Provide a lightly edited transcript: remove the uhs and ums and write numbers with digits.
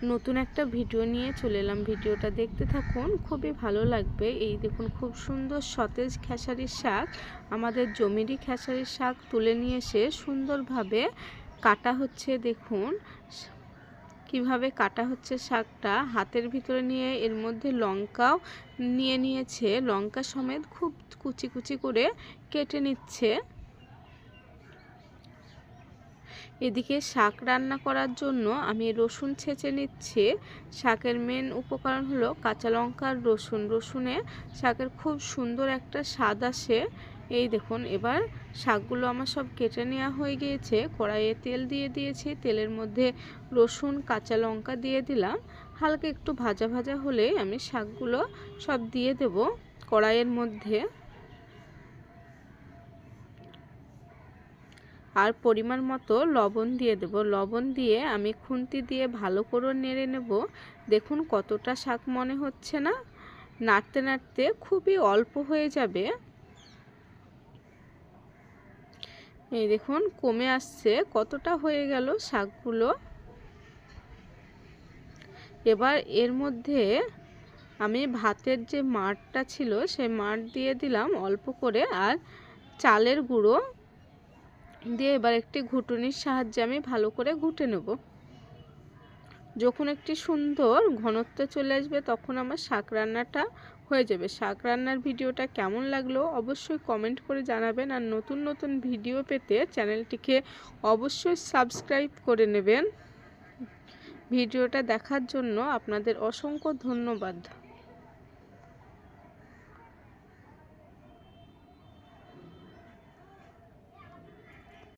নতুন একটা ভিডিও নিয়ে চলে এলাম। ভিডিওটা দেখতে থাকুন, খুবই ভালো লাগবে। এই দেখুন, খুব সুন্দর সতেজ খেসারির শাক, আমাদের জমিরই খেসারির শাক তুলে নিয়ে এসে সুন্দরভাবে কাটা হচ্ছে। দেখুন কিভাবে কাটা হচ্ছে শাকটা। হাতের ভিতরে নিয়ে এর মধ্যে লঙ্কাও নিয়ে নিয়েছে, লঙ্কা সমেত খুব কুচি কুচি করে কেটে নিচ্ছে। এদিকে শাক রান্না করার জন্য আমি রসুন ছেঁচে নিচ্ছি। শাকের মেন উপকরণ হলো কাঁচা লঙ্কা আর রসুন। রসুনে শাকের খুব সুন্দর একটা স্বাদ আসে। এই দেখুন, এবার শাকগুলো আমার সব কেটে নেওয়া হয়ে গিয়েছে। কড়াইয়ে তেল দিয়ে দিয়েছি, তেলের মধ্যে রসুন কাঁচা লঙ্কা দিয়ে দিলাম। হালকা একটু ভাজা ভাজা হলে আমি শাকগুলো সব দিয়ে দেব কড়াইয়ের মধ্যে। আর পরিমাণ মতো লবণ দিয়ে দেব। লবণ দিয়ে আমি খুন্তি দিয়ে ভালো করে নেড়ে নেব। দেখুন কতটা শাক মনে হচ্ছে না? নাড়তে নাড়তে খুবই অল্প হয়ে যাবে। এই দেখুন কমে আসছে, কতটা হয়ে গেল শাকগুলো। এবার এর মধ্যে আমি ভাতের যে মাড়টা ছিল সেই মাড় দিয়ে দিলাম অল্প করে, আর চালের গুঁড়ো দিয়ে এবার একটি ঘুটুনির সাহায্যে আমি ভালো করে ঘুটে নেব। যখন একটি সুন্দর ঘনত্ব চলে আসবে তখন আমার শাক রান্নাটা হয়ে যাবে। শাক রান্নার ভিডিওটা কেমন লাগলো অবশ্যই কমেন্ট করে জানাবেন। আর নতুন নতুন ভিডিও পেতে চ্যানেলটিকে অবশ্যই সাবস্ক্রাইব করে নেবেন। ভিডিওটা দেখার জন্য আপনাদের অসংখ্য ধন্যবাদ।